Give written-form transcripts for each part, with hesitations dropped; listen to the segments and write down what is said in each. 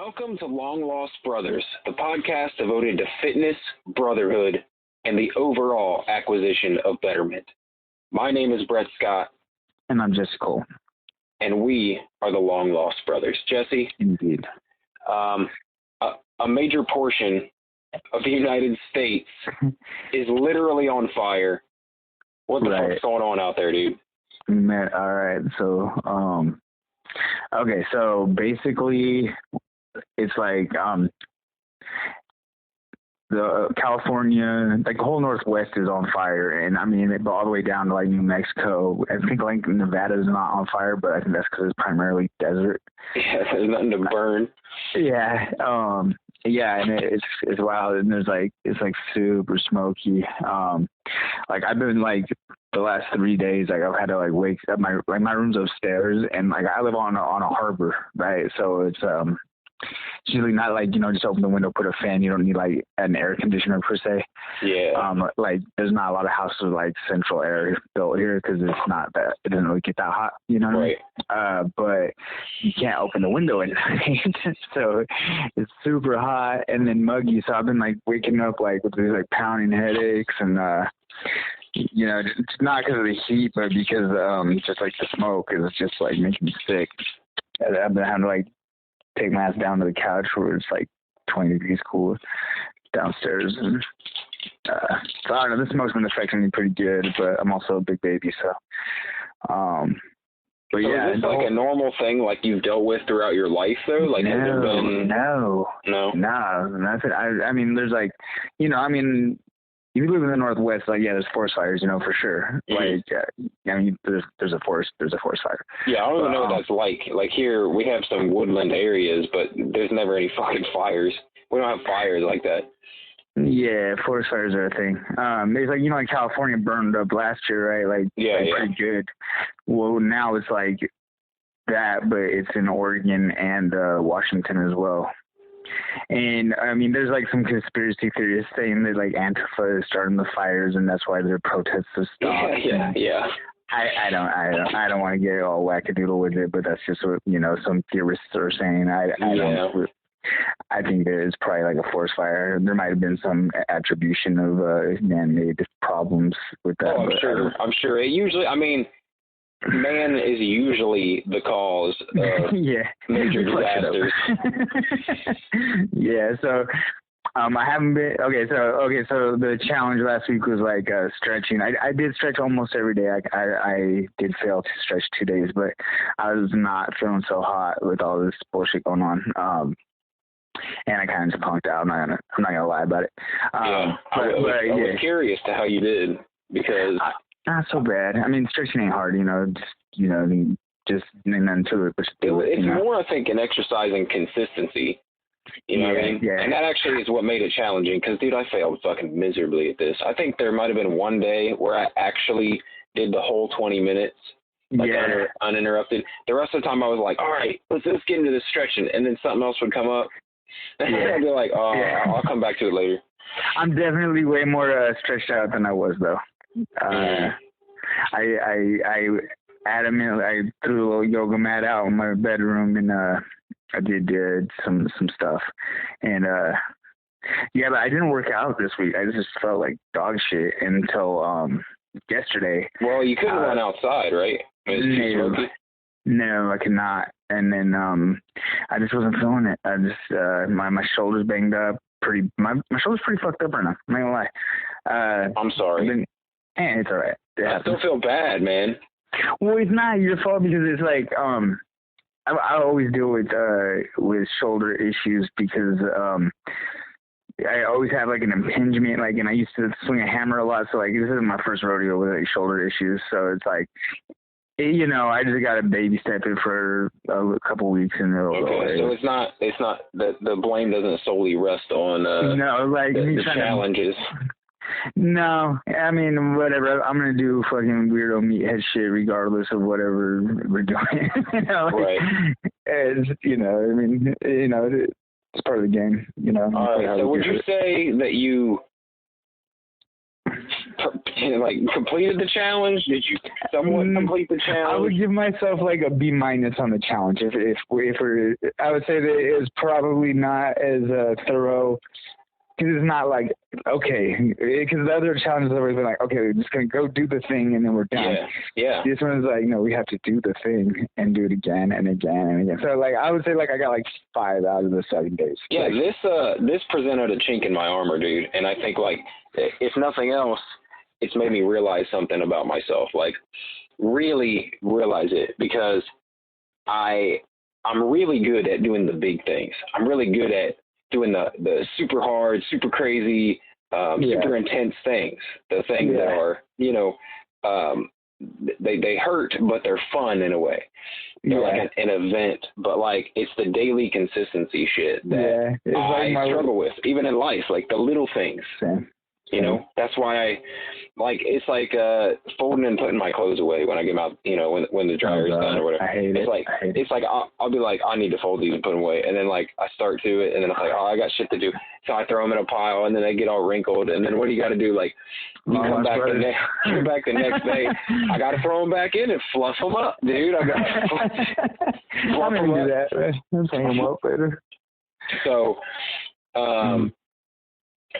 Welcome to Long Lost Brothers, the podcast devoted to fitness, brotherhood, and the overall acquisition of betterment. My name is Brett Scott. And I'm Jesse Cole. And we are the Long Lost Brothers. Jesse? Indeed. A major portion of the United States is literally on fire. What the fuck's going on out there, dude? Man, all right. So, okay. So basically, it's like the California, like the whole Northwest is on fire, and I mean all the way down to like New Mexico. I think like Nevada is not on fire, but I think that's because it's primarily desert. Yeah, there's nothing to burn. Yeah. Yeah, and it's wild, and it's like super smoky. Like I've been like the last 3 days, like I've had to like wake up my room's upstairs, and like I live on a harbor, right? So it's usually not like, just open the window, put a fan. You don't need like an air conditioner per se. Yeah. Like there's not a lot of houses with like central air built here because it doesn't really get that hot, Right. But you can't open the window at night. So it's super hot and then muggy. So I've been like waking up like with these like pounding headaches and, it's not because of the heat, but because just like the smoke is just like making me sick. I've been having to like take my ass down to the couch where it's like 20 degrees cool downstairs. And so I don't know, this smoke's been affecting me pretty good, but I'm also a big baby, so but so yeah. Is this like a normal thing like you've dealt with throughout your life though? Like has there been No. That's it. I mean there's like if you live in the Northwest, like, yeah, there's forest fires, for sure. Like, I mean, there's a forest fire. Yeah, I don't even know what that's like. Like here, we have some woodland areas, but there's never any fucking fires. We don't have fires like that. Yeah, forest fires are a thing. It's like, like California burned up last year, right? Like, pretty good. Well, now it's like that, but it's in Oregon and Washington as well. And I mean, there's like some conspiracy theories saying that like Antifa is starting the fires, and that's why their protests have stopped. Yeah. I don't want to get all wackadoodle with it, but that's just what some theorists are saying. I think there is probably like a forest fire. There might have been some attribution of man-made problems with that. Oh, I'm sure. It usually, I mean, man is usually the cause of major disasters. Yeah, so I haven't been so the challenge last week was like stretching. I did stretch almost every day. I did fail to stretch 2 days, but I was not feeling so hot with all this bullshit going on. And I kind of just punked out. I'm not gonna lie about it. I was curious to how you did because. Not so bad. I mean, stretching ain't hard, just nothing to it. But it's more, I think, an exercise and consistency. You know what I mean? Yeah. And that actually is what made it challenging because, dude, I failed fucking miserably at this. I think there might have been one day where I actually did the whole 20 minutes, uninterrupted. The rest of the time I was like, all right, let's get into this stretching. And then something else would come up. And I'd be like, I'll come back to it later. I'm definitely way more stretched out than I was, though. I threw a little yoga mat out in my bedroom and I did some stuff and but I didn't work out this week. I just felt like dog shit until yesterday. Well, you couldn't run outside, right? No, I could not. And then I just wasn't feeling it. I just my shoulders banged up my shoulder's pretty fucked up right now. I'm not gonna lie. I'm sorry. It's all right. I still feel bad, man. Well, it's not your fault because it's like I always deal with shoulder issues because I always have like an impingement, like, and I used to swing a hammer a lot, so like this isn't my first rodeo with like shoulder issues, so it's like I just got to baby step it for a couple weeks and so it's not the blame doesn't solely rest on the challenges. No, I mean, whatever. I'm going to do fucking weirdo meathead shit regardless of whatever we're doing. Right. It's, I mean, it's part of the game, All right, so would you say that you like completed the challenge? Did you somewhat complete the challenge? I would give myself like a B- on the challenge. If we're, I would say that it is probably not as thorough. Because it's not like, okay, because the other challenges have always been like, okay, we're just going to go do the thing and then we're done. Yeah. This one's like, no, we have to do the thing and do it again and again and again. So, like, I would say, like, I got, like, 5 out of the 7 days. Yeah, like, this presented a chink in my armor, dude. And I think, like, if nothing else, it's made me realize something about myself. Like, really realize it, because I'm really good at doing the big things. I'm really good at doing the super hard, super crazy, super intense things. The things that are, they hurt, but they're fun in a way. They're like an event, but like it's the daily consistency shit that I struggle with, even in life, like the little things. Same. You know, that's why it's like folding and putting my clothes away when I get them out, when the dryer's done or whatever. I hate it. It's like I'll be like, I need to fold these and put them away. And then like I start to it, and then it's like, oh, I got shit to do. So I throw them in a pile, and then they get all wrinkled. And then what do you got to do? Like, you come back the next day. I got to throw them back in and fluff them up, dude. I got to fluff them up. Do that. I'll hang them up later. So,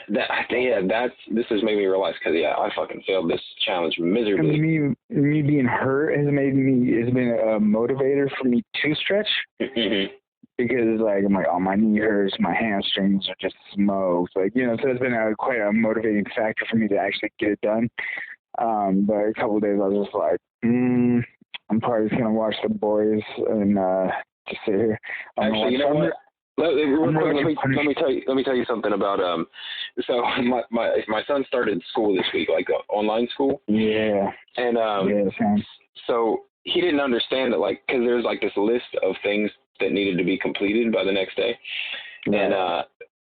this has made me realize, because I fucking failed this challenge miserably. Me being hurt has been a motivator for me to stretch. Mm-hmm. Because like I'm like, oh, my knee hurts, my hamstrings are just smoked, like, so it's been quite a motivating factor for me to actually get it done. But a couple of days I was just like, I'm probably just gonna watch the boys and just sit here. Actually, you know what? Let me tell you something about so my son started school this week, like online school. Yeah. And so he didn't understand that, like, because there's like this list of things that needed to be completed by the next day, and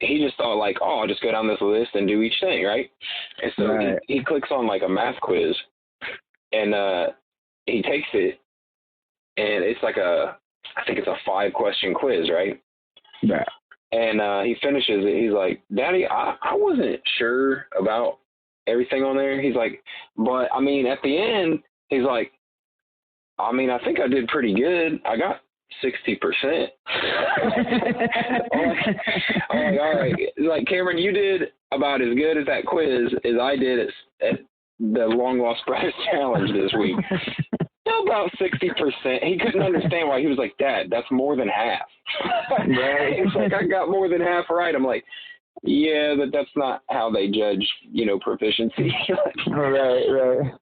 he just thought like, oh, I'll just go down this list and do each thing, right? And so he clicks on like a math quiz, and he takes it, and it's like I think it's a 5-question quiz, right? Yeah. And he finishes it. He's like, Daddy, I wasn't sure about everything on there. He's like, but I mean, at the end, he's like, I mean, I think I did pretty good. I got 60%. I'm like, all right. Like, Cameron, you did about as good at that quiz as I did at the Long Lost Brothers Challenge this week. About 60%. He couldn't understand why. He was like, Dad, that's more than half. Right? It's like, I got more than half right. I'm like, yeah, but that's not how they judge, proficiency. Right.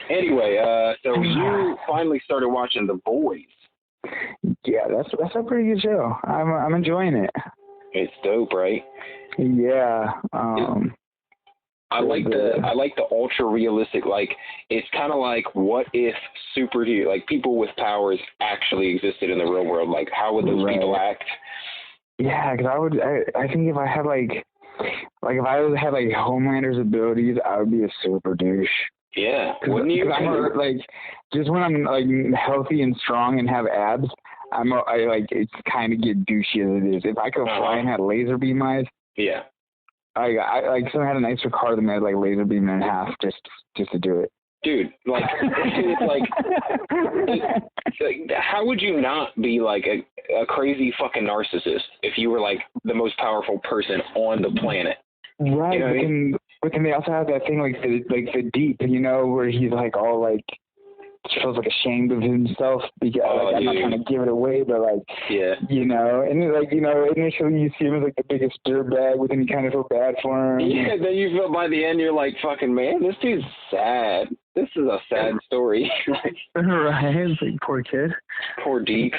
Anyway, so you finally started watching The Boys. Yeah, that's a pretty good show. I'm enjoying it. It's dope, right? Yeah. I like the ultra realistic, like, it's kind of like, what if superhero, like, people with powers actually existed in the real world? Like, how would those people act? Yeah, because I think if I had if I had Homelander's abilities, I would be a super douche. Yeah, wouldn't you? I'm just when I'm like healthy and strong and have abs, it's kind of get douchey as it is. If I could fly and had laser beam eyes, yeah. I someone had a nicer car than me. I'd laser beam in half just to do it. Dude, it's like how would you not be like a crazy fucking narcissist if you were like the most powerful person on the planet? Right. But then they also have that thing like the deep, where he's like all like feels like ashamed of himself because I'm not trying to give it away, but and initially you see him as like the biggest dirtbag, but then you kind of feel bad for him. Yeah, then you feel by the end you're like, fucking man, this dude's sad. This is a sad story. Right, it's like poor kid. Poor Deep.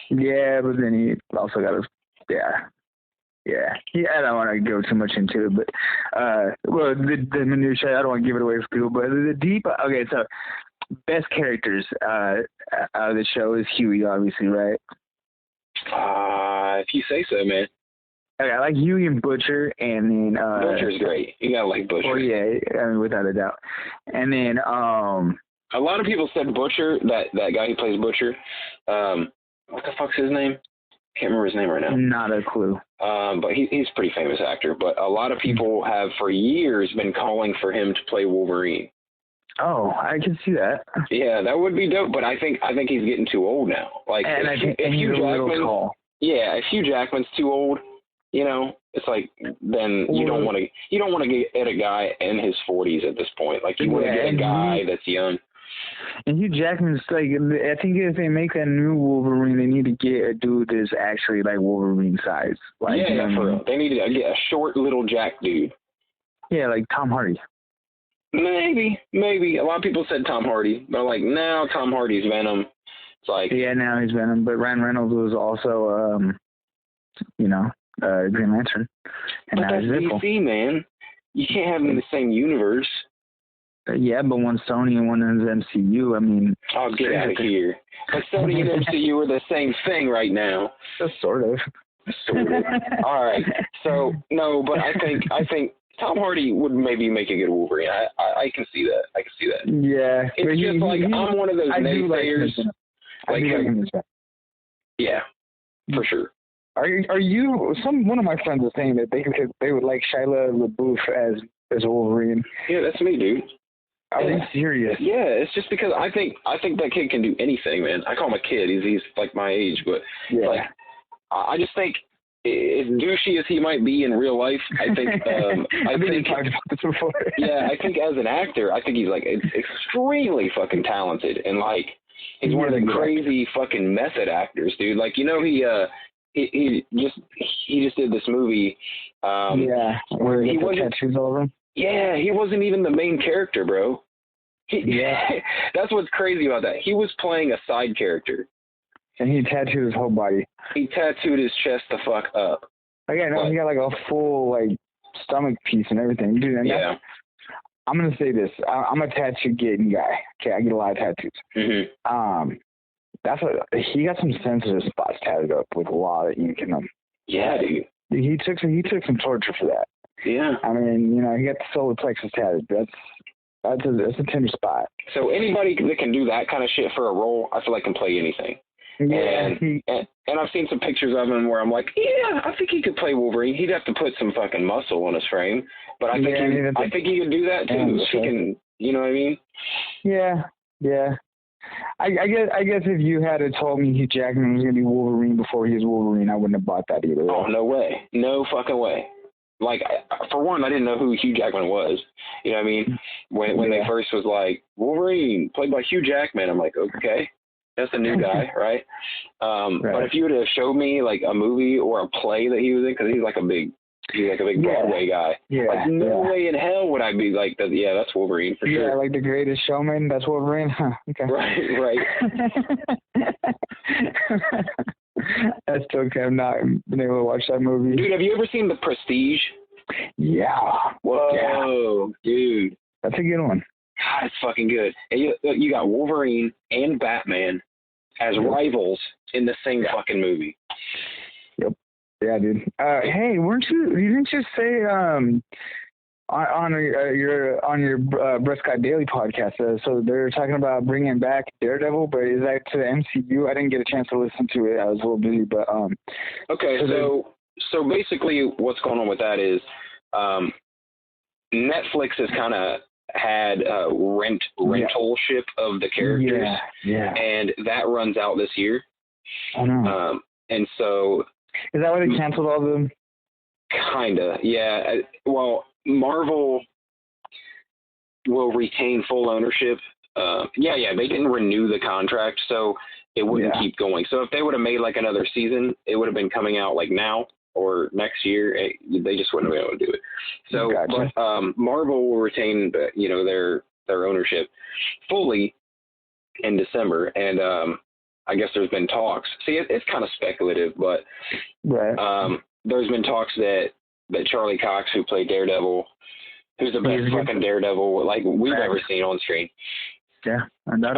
Yeah, but then he also got I don't want to go too much into it, but the minutiae, I don't want to give it away for people, but the Deep. Okay, so. Best characters out of the show is Huey, obviously, right? If you say so, man. Okay, I like Huey and Butcher, and then Butcher's great. You gotta like Butcher. Oh yeah, I mean, without a doubt. And then a lot of people said Butcher, that guy who plays Butcher. What the fuck's his name? Can't remember his name right now. Not a clue. But he's a pretty famous actor. But a lot of people have for years been calling for him to play Wolverine. Oh, I can see that. Yeah, that would be dope. But I think he's getting too old now. Like, And if he's Hugh a little Jackman, tall. yeah, if Hugh Jackman's too old, you know, it's like then you don't want to get at a guy in his 40s at this point. Like, you want to get a guy that's young. And Hugh Jackman's like, I think if they make that new Wolverine, they need to get a dude that's actually like Wolverine size. Like, Yeah, for real. They need to get a short little Jack dude. Yeah, like Tom Hardy. Maybe. A lot of people said Tom Hardy. They're like, no, Tom Hardy's Venom. It's like, yeah, now he's Venom. But Ryan Reynolds was also, Green Lantern. And but that's DC, man. You can't have them in the same universe. Yeah, but one's Sony and one is MCU. I mean, oh, get out of here! But Sony and MCU are the same thing right now. Just sort of. All right. So no, but I think Tom Hardy would maybe make a good Wolverine. I can see that. Yeah. It's just I'm one of those naysayers. Yeah, for sure. Are you? One of my friends was saying that they would like Shylaboof as Wolverine. Yeah, that's me, dude. Are you serious? Yeah, it's just because I think that kid can do anything, man. I call him a kid. He's like my age, but like I just think as douchey as he might be in real life, I think I think talked about this before. Yeah, I think as an actor, I think he's like extremely fucking talented, and like he's one of the crazy fucking method actors, dude. Like, you know, he just did this movie where he wasn't tattoos all over him. Yeah, he wasn't even the main character, bro. That's what's crazy about that. He was playing a side character. And he tattooed his whole body. He tattooed his chest the fuck up. He got like a full like stomach piece and everything. Dude, and I'm gonna say this. I'm a tattoo getting guy. Okay, I get a lot of tattoos. Mm-hmm. He got some sensitive spots tattooed up with a lot of ink in them. Yeah, dude. He took some torture for that. Yeah. I mean, you know, he got the solar plexus tattooed. That's a tender spot. So anybody that can do that kind of shit for a role, I feel like can play anything. Yeah. And I've seen some pictures of him where I'm like, yeah, I think he could play Wolverine. He'd have to put some fucking muscle on his frame, but I think he could do that too. If he can, you know what I mean? Yeah. Yeah. I guess if you had told me Hugh Jackman was gonna be Wolverine before he was Wolverine, I wouldn't have bought that either. Oh, no way. No fucking way. Like, for one, I didn't know who Hugh Jackman was. You know what I mean? When they first was like, Wolverine, played by Hugh Jackman, I'm like, okay, that's a new guy, right? But if you would have showed me, like, a movie or a play that he was in, because he's like a big Broadway guy. Yeah. Like, no way in hell would I be like, that's Wolverine for sure. Yeah, like The Greatest Showman, that's Wolverine? Huh, okay. Right. I still have not been able to watch that movie. Dude, have you ever seen The Prestige? Yeah. Whoa, dude. That's a good one. God, it's fucking good. And you got Wolverine and Batman as rivals in the same fucking movie. Yep. Yeah, dude. Hey, you didn't just say on your Prescott Daily podcast, so they're talking about bringing back Daredevil, but is that to the MCU? I didn't get a chance to listen to it. I was a little busy, but okay, so basically what's going on with that is Netflix has kind of had rentalship of the characters, and that runs out this year. I know. And so is that why they canceled all of them? Kinda, yeah. Well, Marvel will retain full ownership. They didn't renew the contract, so it wouldn't keep going. So if they would have made like another season, it would have been coming out like now or next year. They just wouldn't have been able to do it. So, but Marvel will retain, their ownership fully in December, and I guess there's been talks. See, it's kind of speculative, but there's been talks that Charlie Cox, who played Daredevil, who's the best fucking Daredevil like we've ever seen on screen. Yeah, and that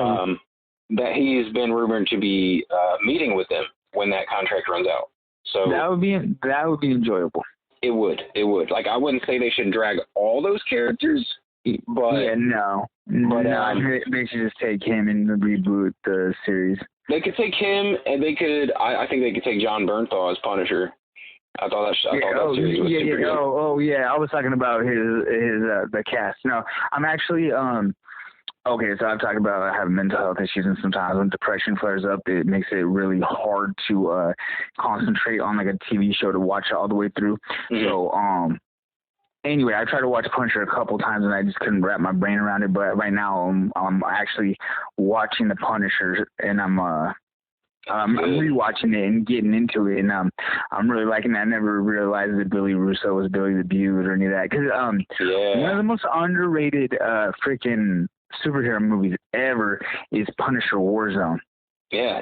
he's been rumored to be meeting with them when that contract runs out. So that would be enjoyable. It would. Like, I wouldn't say they should drag all those characters, but they should just take him and reboot the series. They could take him, and I think they could take John Bernthal as Punisher. I thought that series was super good. I was talking about his the cast. No, I'm actually Okay, so I've talked about I have mental health issues, and sometimes when depression flares up, it makes it really hard to concentrate on like a TV show to watch it all the way through. Mm-hmm. So anyway, I tried to watch Punisher a couple times, and I just couldn't wrap my brain around it. But right now, I'm actually watching The Punisher, and I'm rewatching it and getting into it, and I'm really liking it. I never realized that Billy Russo was Billy the Beaut or any of that, because one of the most underrated freaking superhero movies ever is Punisher Warzone. Yeah,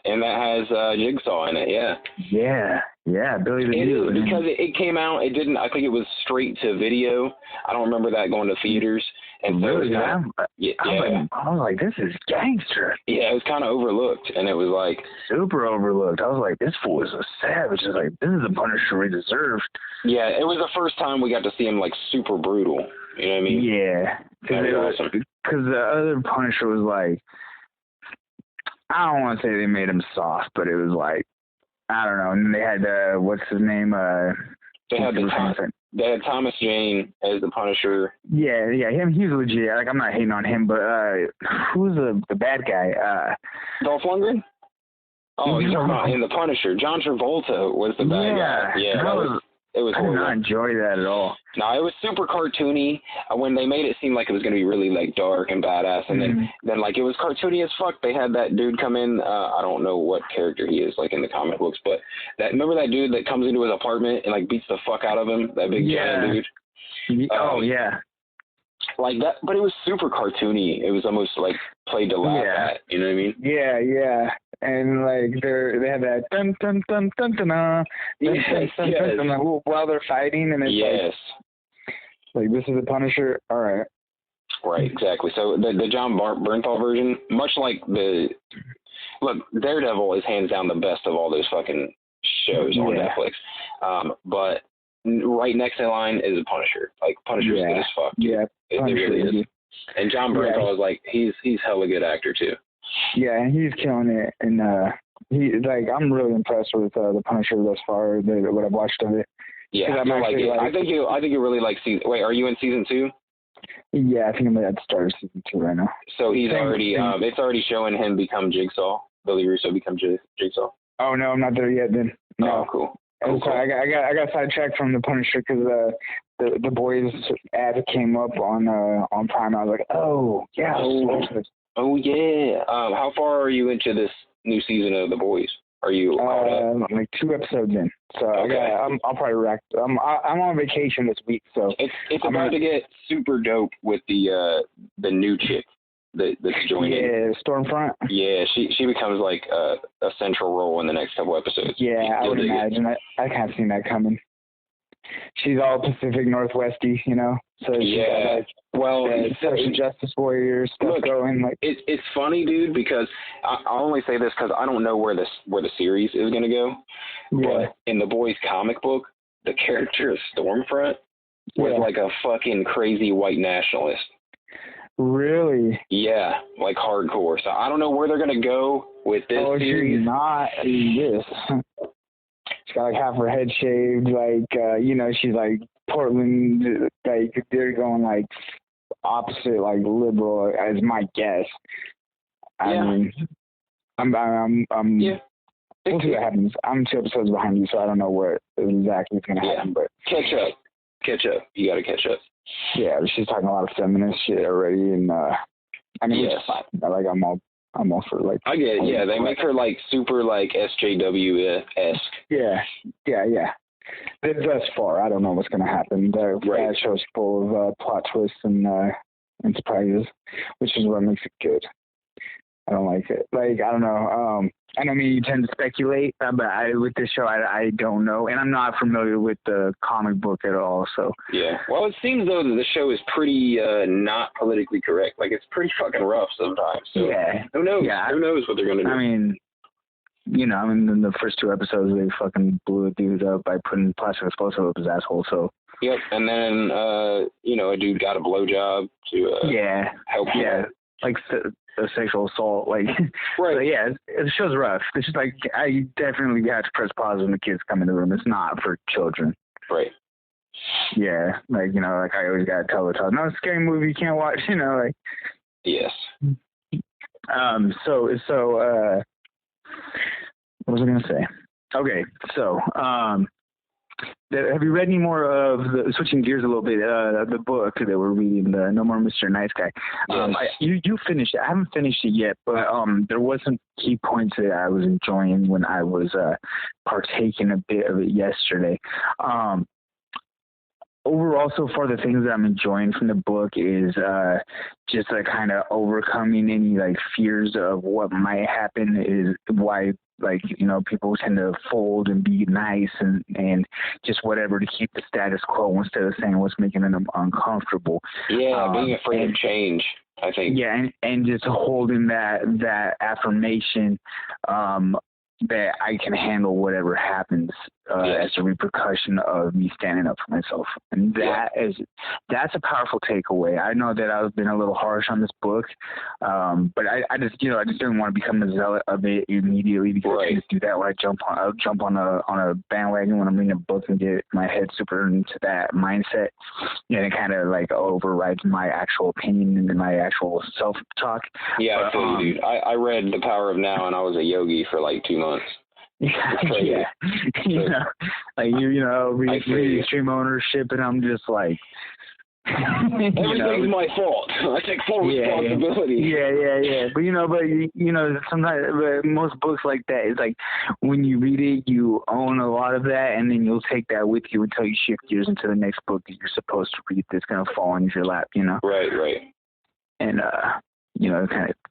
and that has Jigsaw in it. Yeah, Billy the Beaut. Because it came out, it didn't. I think it was straight to video. I don't remember that going to theaters. And so really, I was like, this is gangster. Yeah, it was kind of overlooked, and it was like super overlooked. I was like, this fool is a savage. It's like, this is the Punisher we deserved. Yeah, it was the first time we got to see him like super brutal. You know what I mean? Yeah, because the other Punisher was like, I don't want to say they made him soft, but it was like, I don't know. And they had what's his name? They had Thomas Jane as the Punisher. Yeah, him. He's legit. Like, I'm not hating on him, but who's the bad guy? Dolph Lundgren. Oh, you're talking about in the Punisher. John Travolta was the bad guy. Yeah, it was I did horrible. not enjoy that at all. No, it was super cartoony. When they made it seem like it was going to be really like dark and badass, and then like it was cartoony as fuck. They had that dude come in. I don't know what character he is like in the comic books, but remember that dude that comes into his apartment and like beats the fuck out of him? That big giant dude. Yeah. Like that, but it was super cartoony. It was almost like played to laugh at. You know what I mean? Yeah. And like they have that dun dun dun dun dun dun while they're fighting, and it's like this is the Punisher. All right. Right, exactly. So the John Bernthal version, much like Daredevil is hands down the best of all those fucking shows on Netflix. But right next in line is the Punisher. Like Punisher's good as fuck. Yeah, it really is. And John Bernthal is like he's hella good actor too. Yeah, and he's killing it, and I'm really impressed with the Punisher thus far. What I've watched of it. Yeah, I think you really like season. Wait, are you in season 2? Yeah, I think I'm at the start of season 2 right now. So he's it's already showing him become Jigsaw. Billy Russo become Jigsaw. Oh no, I'm not there yet. Then no. Oh, cool. Sorry, I got sidetracked from the Punisher because the boys ad came up on Prime. I was like, oh yeah. Oh yeah. How far are you into this new season of The Boys? Are you like 2 episodes in? So okay. I'll probably rack. I'm on vacation this week, so it's about to get super dope with the new chick that's joining. Yeah, Stormfront. Yeah, she becomes like a central role in the next couple episodes. Yeah, I would imagine. I kind of seen that coming. She's all Pacific Northwesty, you know. So she's got like social justice warrior stuff going. Like it's funny, dude, because I'll only say this because I don't know where the series is gonna go. Yeah. But in the Boys comic book, the character of Stormfront was like a fucking crazy white nationalist. Really? Yeah, like hardcore. So I don't know where they're gonna go with this series. She's not this. She's got like half her head shaved, like she's like Portland, like they're going like opposite, like liberal, as my guess. I mean, we'll see what happens. I'm 2 episodes behind you, so I don't know what exactly is gonna happen. But catch up. You gotta catch up. Yeah, she's talking a lot of feminist shit already, and I mean, it's fine. Like I'm all for like. I get it. Yeah, they make her like super like SJW-esque. Yeah. Thus far, I don't know what's gonna happen. That show's full of plot twists and surprises, which is what makes it good. I don't like it. Like, I don't know. I know you tend to speculate, but with this show, I don't know. And I'm not familiar with the comic book at all, so. Yeah. Well, it seems, though, that the show is pretty not politically correct. Like, it's pretty fucking rough sometimes. So who knows? Yeah. Who knows what they're going to do? I mean, in the first 2 episodes, they fucking blew a dude up by putting plastic explosive up his asshole, so. Yep. And then, a dude got a blowjob to help him. Yeah. Like a sexual assault, like right. So yeah, the show's rough. It's just like I definitely have to press pause when the kids come in the room. It's not for children. Right. Yeah, like I always gotta tell the child, no, it's a scary movie you can't watch. Like Yes. So what was I gonna say? Okay, so have you read any more of switching gears a little bit? The book that we're reading, the No More Mr. Nice Guy. Yes. You finished it. I haven't finished it yet, but there was some key points that I was enjoying when I was partaking a bit of it yesterday. Overall, so far, the things that I'm enjoying from the book is just kind of overcoming any fears of what might happen. Is why people tend to fold and be nice and just whatever to keep the status quo instead of saying what's making them uncomfortable. Yeah, being afraid of change, I think. Yeah, and just holding that affirmation that I can handle whatever happens as a repercussion of me standing up for myself. And that's a powerful takeaway. I know that I've been a little harsh on this book, but I just didn't want to become a zealot of it immediately, because I just do that when I'll jump on a bandwagon when I'm reading a book and get my head super into that mindset. And it kind of overrides my actual opinion and my actual self-talk. Yeah, I feel you, dude. I read The Power of Now and I was a yogi for 2 months. Yeah. Read Extreme Ownership, and I'm just everything's my fault. I take full responsibility. Yeah. But sometimes most books like that, it's when you read it, you own a lot of that, and then you'll take that with you until you shift gears into the next book that you're supposed to read that's going to fall into your lap. Right. And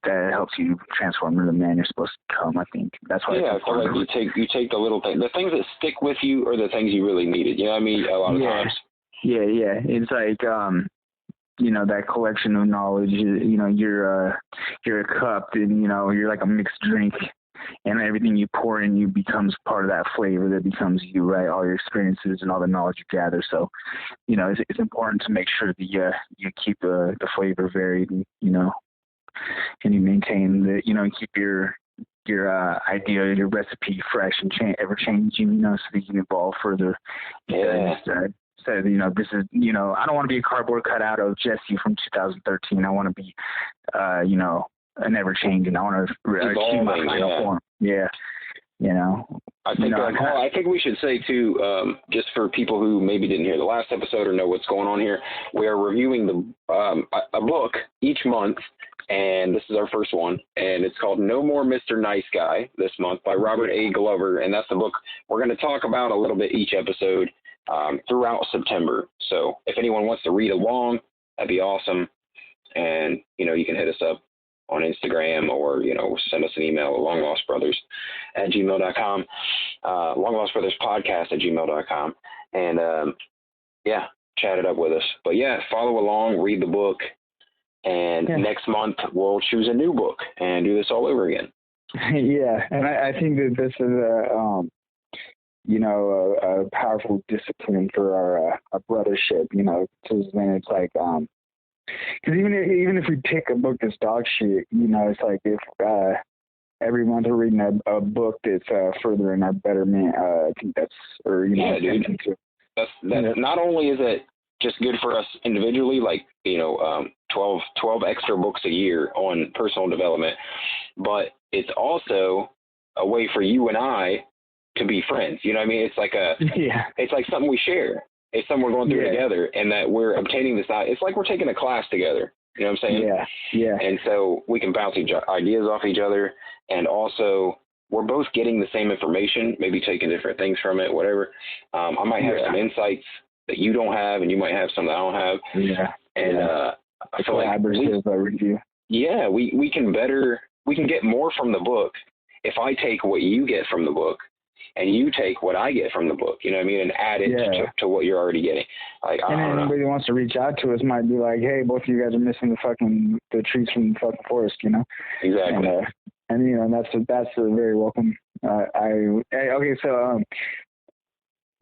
that helps you transform into the man you're supposed to become. I think that's why. Yeah, I feel like you take the little things. The things that stick with you are the things you really needed. You know what I mean? A lot of times. Yeah. It's that collection of knowledge. You're a cup, and you're like a mixed drink, and everything you pour in you becomes part of that flavor that becomes you, right? All your experiences and all the knowledge you gather. So, it's important to make sure that you keep the flavor varied, and you maintain keep your idea, your recipe fresh and ever changing, so that you can evolve further. Yeah. So, this is, I don't want to be a cardboard cutout of Jesse from 2013. I want to be, an ever changing. I want to achieve my final form. Yeah. I think we should say too, just for people who maybe didn't hear the last episode or know what's going on here, we are reviewing a book each month, and this is our first one, and it's called No More Mr. Nice Guy this month by Robert A. Glover, and that's the book we're going to talk about a little bit each episode throughout September. So if anyone wants to read along, that'd be awesome, and you can hit us up on Instagram, or send us an email at longlostbrothers@gmail.com, longlostbrotherspodcast@gmail.com, and chat it up with us. But follow along, read the book, and next month we'll choose a new book and do this all over again. Yeah, and I think that this is a powerful discipline for our brothership. Because then it's because even if we pick a book that's dog shit, it's if every month we're reading a book that's furthering our betterment. I think that's dude. That's not only is it just good for us individually, 12 extra books a year on personal development, but it's also a way for you and I to be friends. You know what I mean? It's it's like something we share. It's something we're going through together, and that we're obtaining this. It's like we're taking a class together. You know what I'm saying? Yeah. And so we can bounce ideas off each other, and also we're both getting the same information, maybe taking different things from it, whatever. I might have some insights that you don't have, and you might have some that I don't have. Yeah. And I feel like review. Yeah, we can get more from the book if I take what you get from the book, and you take what I get from the book, you know what I mean, and add it to what you're already getting. And then anybody who wants to reach out to us might be like, hey, both of you guys are missing the trees from the fucking forest, Exactly. And that's a very welcome. Okay, so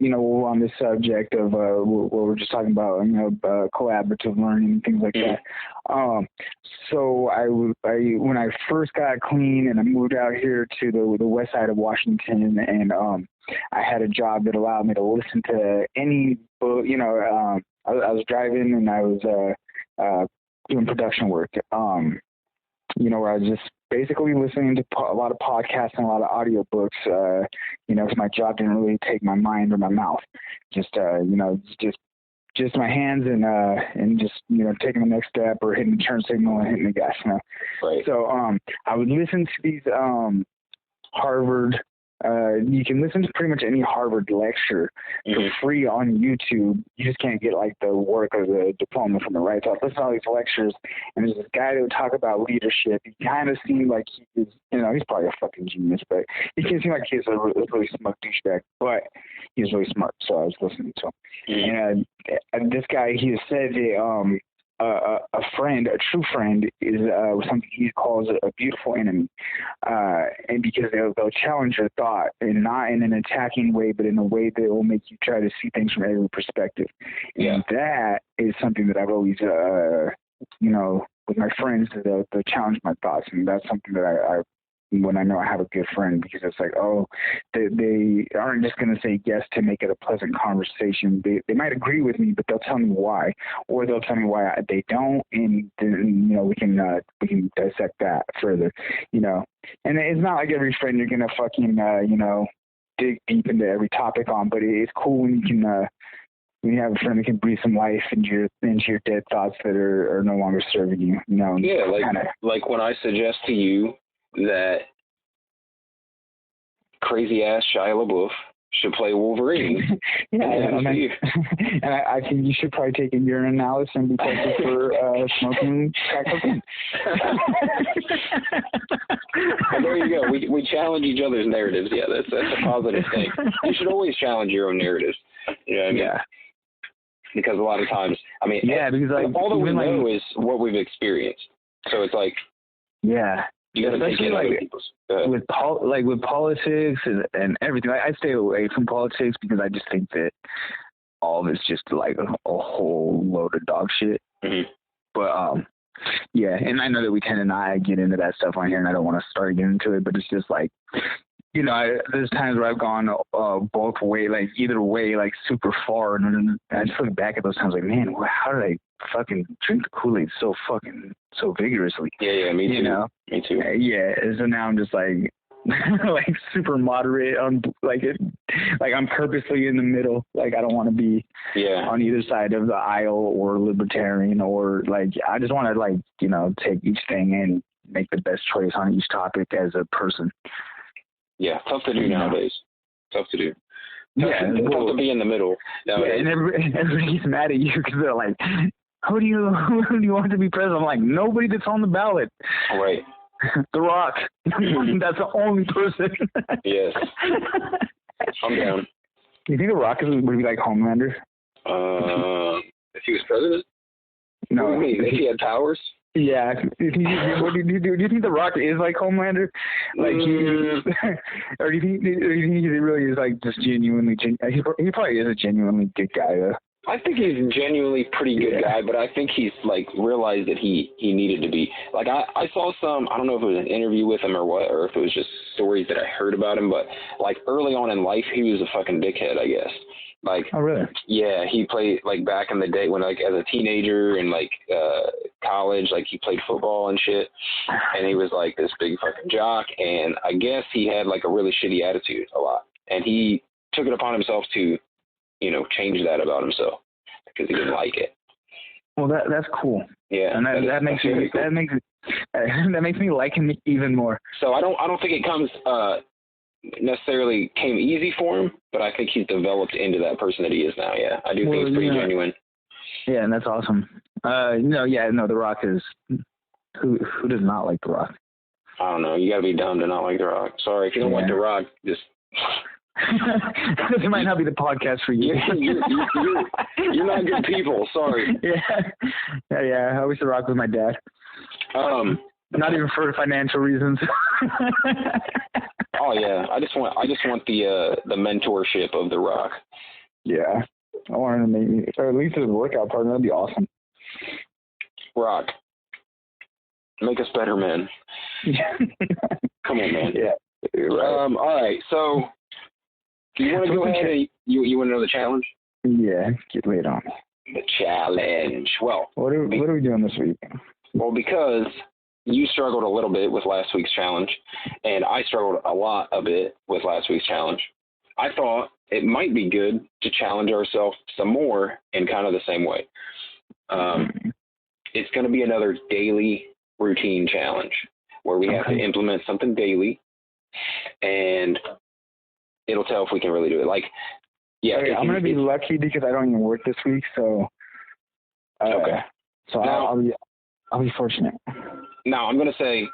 on this subject of what we're just talking about, collaborative learning and things like that. So when I first got clean and I moved out here to the west side of Washington, and I had a job that allowed me to listen to any book. I was driving, and I was doing production work. Where I was just basically listening to a lot of podcasts and a lot of audiobooks, because my job didn't really take my mind or my mouth. Just my hands and just, taking the next step or hitting the turn signal and hitting the gas. Right. So I would listen to these Harvard. You can listen to pretty much any Harvard lecture for free on YouTube. You just can't get like the work or the diploma from it, right? So I listen to all these lectures, and there's this guy that would talk about leadership. He kind of seemed like he was, he's probably a fucking genius, but he can seem like he's a really smart douchebag, but he's really smart. So I was listening to him, and this guy, he said that a friend, a true friend, is something he calls a beautiful enemy, and because they'll challenge your thought, and not in an attacking way, but in a way that will make you try to see things from every perspective. Yeah. And that is something that I've always, with my friends, they'll challenge my thoughts, and that's something that I when I know I have a good friend, because it's like, they aren't just going to say yes to make it a pleasant conversation. They might agree with me, but they'll tell me why, or they'll tell me why they don't, and then, we can dissect that further, And it's not like every friend you're going to fucking, dig deep into every topic on, but it's cool when you can, when you have a friend that can breathe some life into your dead thoughts that are no longer serving you, Yeah, like when I suggest to you that crazy ass Shylaboof should play Wolverine. And I think you should probably take a urinalysis and be tested for smoking crack cocaine. Well, there you go. We challenge each other's narratives. Yeah, that's a positive thing. You should always challenge your own narratives. You know what I mean? Yeah. Because a lot of times, because all that we know is what we've experienced. So it's like, yeah. You gotta especially take like with politics and everything. I stay away from politics because I just think that all of it's just like a whole load of dog shit. Mm-hmm. But yeah, and I know that we tend to not get into that stuff on here, and I don't want to start getting into it. But it's just like, there's times where I've gone both way, like either way, like super far, and then I just look back at those times like, man, how did I fucking drink the Kool-Aid so vigorously? Yeah, me too. Me too. Yeah, so now I'm just like like super moderate on like I'm purposely in the middle. Like I don't want to be on either side of the aisle or libertarian, or like I just want to take each thing and make the best choice on each topic as a person. Yeah, tough to do nowadays. Tough to do. Tough to be in the middle nowadays. Yeah, and everybody's mad at you because they're like, who do you want to be president? I'm like, nobody that's on the ballot. Right. The Rock. That's the only person. Yes. I'm down. You think The Rock would be like Homelander? If he was president? No. What do you mean? If he had powers? Yeah. Do you think The Rock is like Homelander? Like or do you think he really is like just genuinely? He probably is a genuinely good guy though. I think he's a genuinely pretty good guy, but I think he's like realized that he needed to be. Like I saw some, I don't know if it was an interview with him or what, or if it was just stories that I heard about him, but like early on in life he was a fucking dickhead, I guess. Like, oh really? Yeah, he played like back in the day when like as a teenager and like college, like he played football and shit, and he was like this big fucking jock, and I guess he had like a really shitty attitude a lot, and he took it upon himself to change that about himself because he didn't like it. Well, that's cool. Yeah, and that makes me like him even more. So I don't think it comes necessarily came easy for him, but I think he's developed into that person that he is now. Yeah, I do think he's pretty genuine. Yeah, and that's awesome. The Rock is who does not like The Rock? I don't know. You got to be dumb to not like The Rock. Sorry, if you don't like The Rock, just. This might not be the podcast for you. You're not good people. Sorry. Yeah. I wish The Rock was my dad. Not even for financial reasons. Oh yeah, I just want the mentorship of The Rock. Yeah, I wanted to make me, or at least as a workout partner. That'd be awesome. Rock, make us better men. Come on, man. Yeah. Right. All right, so. You want to go ahead and you want to know the challenge? Yeah, get laid on. The challenge. Well, what are we doing this week? Well, because you struggled a little bit with last week's challenge, and I struggled a bit with last week's challenge, I thought it might be good to challenge ourselves some more in kind of the same way. It's going to be another daily routine challenge where we have to implement something daily, and it'll tell if we can really do it. Like, yeah, okay, I'm going to be lucky because I don't even work this week, so okay. So now, I'll be fortunate. Now, I'm going to say,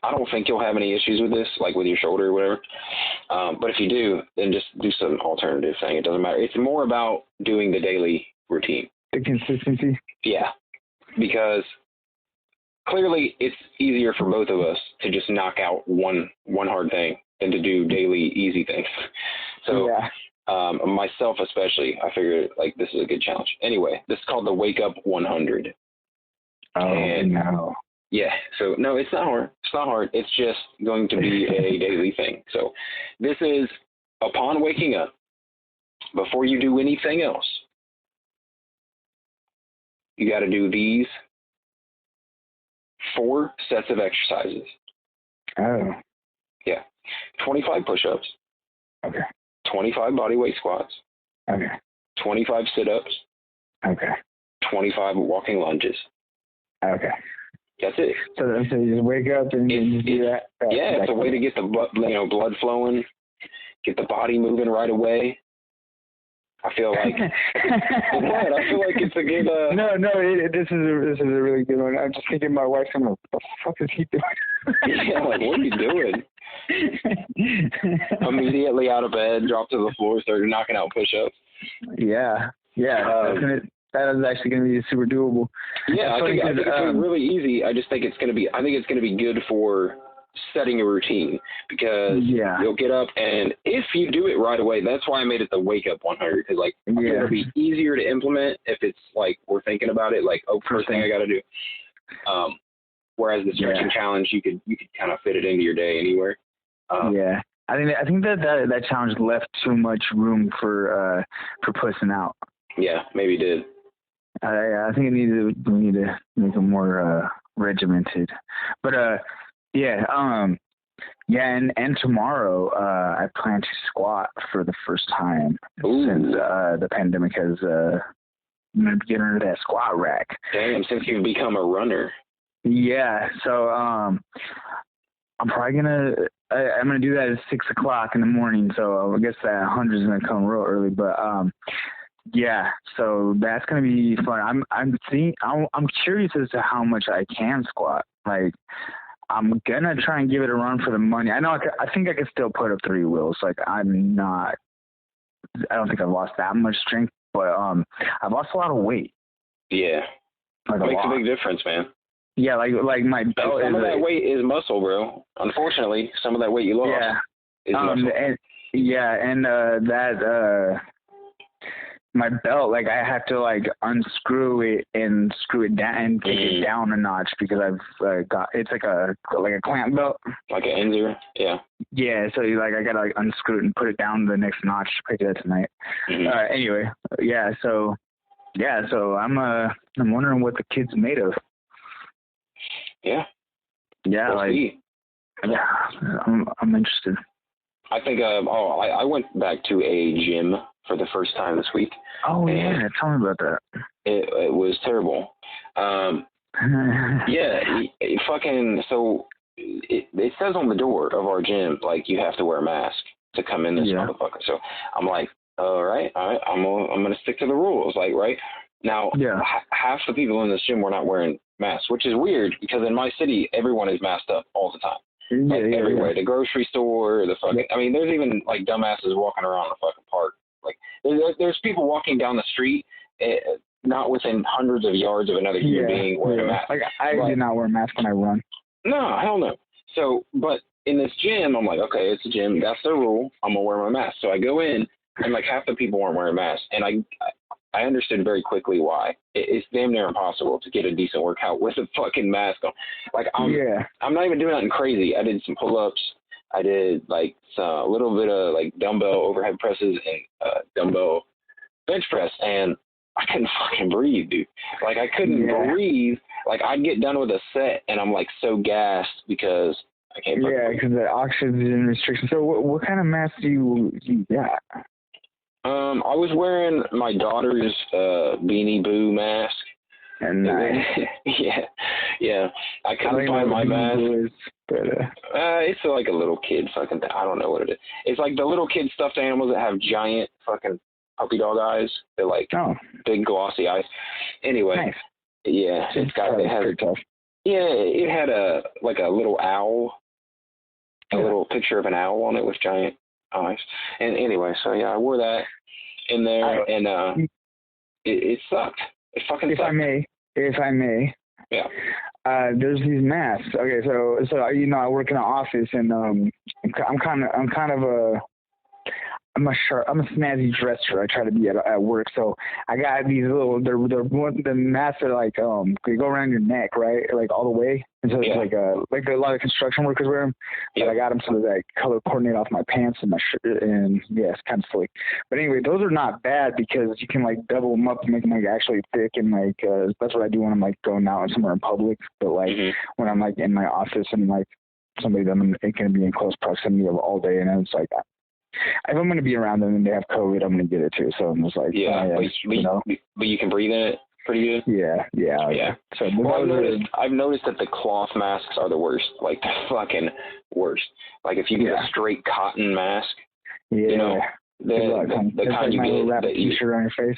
I don't think you'll have any issues with this, like with your shoulder or whatever. But if you do, then just do some alternative thing. It doesn't matter. It's more about doing the daily routine. The consistency? Yeah. Because clearly it's easier for both of us to just knock out one hard thing than to do daily easy things. So myself especially, I figured like this is a good challenge. Anyway, this is called the Wake Up 100. Oh, no. Yeah, so no, it's not hard. It's not hard. It's just going to be a daily thing. So this is upon waking up, before you do anything else, you got to do these 4 sets of exercises. Oh. Yeah. 25 push-ups. Okay. 25 bodyweight squats. Okay. 25 sit-ups. Okay. 25 walking lunges. Okay. That's it. So you just wake up and you do that. Yeah, it's a way to get the blood flowing, get the body moving right away. I feel like I feel like it's a good. This is a really good one. I'm just thinking my wife's going, what the fuck is he doing? Yeah, like what are you doing? Immediately out of bed, drop to the floor, start knocking out push-ups. Yeah. That is actually going to be super doable. Yeah, I think it's really easy. I just think it's going to be good for setting a routine because you'll get up, and if you do it right away, that's why I made it the Wake Up 100, because like it'll be easier to implement if it's like we're thinking about it, like first thing I got to do. Whereas the stretching challenge, you could kind of fit it into your day anywhere. I think that challenge left too much room for pussing out. Yeah, maybe it did. I think we need to make it more regimented. But and tomorrow I plan to squat for the first time since the pandemic has get under that squat rack. Damn, since you've become a runner. Yeah, so I'm probably I'm gonna do that at 6:00 in the morning. So I guess that 100 is gonna come real early, but so that's gonna be fun. I'm curious as to how much I can squat. Like, I'm gonna try and give it a run for the money. I know I think I can still put up 3 wheels. Like, I don't think I've lost that much strength, but I've lost a lot of weight. Yeah, like makes a big difference, man. Yeah, like my belt. Some of that weight is muscle, bro. Unfortunately, some of that weight you lost is muscle. My belt, like I have to like unscrew it and screw it down and take it down a notch because I've got it's like a clamp belt, like an Inzer. Yeah, so I gotta like unscrew it and put it down the next notch. I did that tonight. Anyway, so I'm wondering what the kid's made of. Yeah, I'm interested. I think I went back to a gym for the first time this week. Oh yeah, tell me about that. It was terrible. It says on the door of our gym like you have to wear a mask to come in this motherfucker. So I'm like, all right, I'm gonna stick to the rules, like right now. Half the people in this gym were not wearing masks, which is weird because in my city everyone is masked up all the time. Everywhere, the grocery store, the fucking. I mean, there's even like dumbasses walking around the fucking park. Like, there's people walking down the street, not within hundreds of yards of another human being wearing a mask. Like, I do not wear a mask when I run. No, hell no. So, but in this gym, I'm like, okay, it's a gym. That's the rule. I'm gonna wear my mask. So I go in, and like half the people weren't wearing masks, and I understood very quickly why. It's damn near impossible to get a decent workout with a fucking mask on. Like, I'm not even doing nothing crazy. I did some pull-ups. I did like a little bit of like dumbbell overhead presses and dumbbell bench press, and I couldn't fucking breathe, dude. Like, I couldn't breathe. Like, I'd get done with a set, and I'm, like, so gassed because I can't breathe. Yeah, because the oxygen restriction. So what kind of mask do you got? I was wearing my daughter's Beanie Boo mask. And yeah. I couldn't find my mask. It's like a little kid fucking I don't know what it is. It's like the little kid stuffed animals that have giant fucking puppy dog eyes. They're like big glossy eyes. Anyway, nice. Yeah, it had a little owl, a little picture of an owl on it with giant eyes. And anyway, so yeah, I wore that in there, and it sucked. It fucking sucked. If I may. Yeah. There's these masks. Okay, so you know, I work in an office, and I'm a snazzy dresser. I try to be at work. So I got these little, the masks are like, they go around your neck, right? Like all the way. And so it's like a lot of construction workers wear them. But I got them so that I color coordinate off my pants and my shirt. And yeah, it's kind of slick. But anyway, those are not bad because you can like double them up to make them like actually thick. And like, that's what I do when I'm like going out somewhere in public. But like when I'm like in my office and like somebody that I'm going to be in close proximity of all day. And it's like, if I'm going to be around them and they have COVID, I'm going to get it too. So I'm just like, but you can breathe in it pretty good. Yeah. So I've noticed that the cloth masks are the worst, like the fucking worst. Like if you get a straight cotton mask, you know, the kind you get that t-shirt on your face.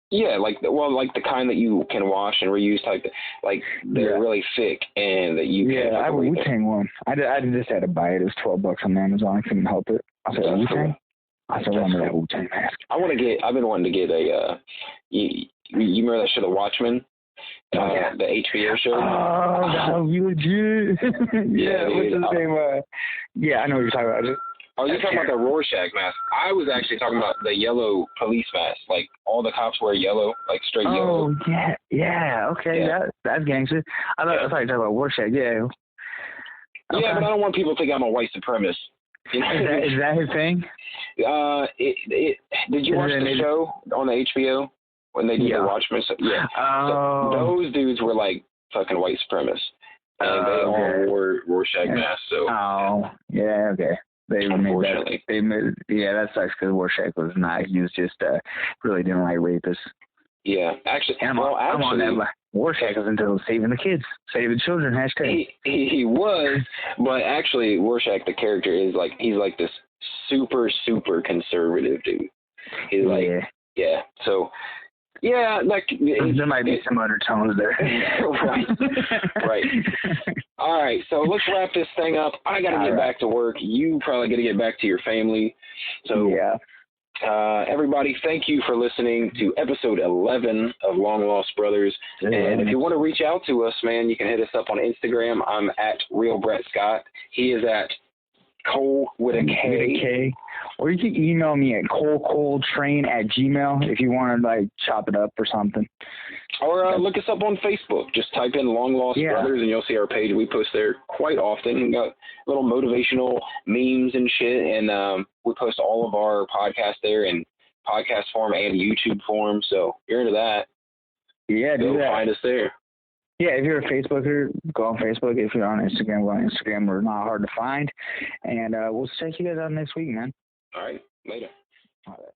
Yeah, like the kind that you can wash and reuse type. Like they're really thick and that you can't. I have a Wu-Tang one. I just had to buy it. It was $12 on Amazon. I couldn't help it. I said Wu-Tang. I said I wanted that Wu-Tang mask. I've been wanting to get a. You remember that show, The Watchmen? The HBO show. Oh, that would be legit. What's his name? I know what you're talking about. Oh, you're talking about the Rorschach mask. I was actually talking about the yellow police mask. Like, all the cops wear yellow, like straight yellow. Oh, yeah, okay. Yeah. That's gangster. I thought you were talking about Rorschach, yeah. Okay. Yeah, but I don't want people to think I'm a white supremacist. You know? Is that his thing? Did you watch the show on the HBO when they did the Watchmen? Yeah. So those dudes were like fucking white supremacists. And they all wore Rorschach masks. So. Oh, yeah, okay. That sucks because Rorschach was not. He was just really didn't like rapists. Yeah, actually, I'm on that. Rorschach was into saving the kids, saving children. Hashtag. He was, but actually, Rorschach, the character, is like he's like this super conservative dude. He's like, so. Yeah, like there might be some undertones there. Right. All right, so let's wrap this thing up. I got to get back to work. You probably got to get back to your family. So, everybody, thank you for listening to episode 11 of Long Lost Brothers. And if you want to reach out to us, man, you can hit us up on Instagram. I'm at Real Brett Scott. He is at Cole with a K. Or you can email me at coletrain@gmail if you want to like chop it up or something. Or look us up on Facebook. Just type in Long Lost Brothers and you'll see our page. We post there quite often. We got little motivational memes and shit, and we post all of our podcasts there in podcast form and YouTube form. So if you're into that, do that. Find us there. Yeah, if you're a Facebooker, go on Facebook. If you're on Instagram, go on Instagram. We're not hard to find. And we'll check you guys out next week, man. All right. Later. All right.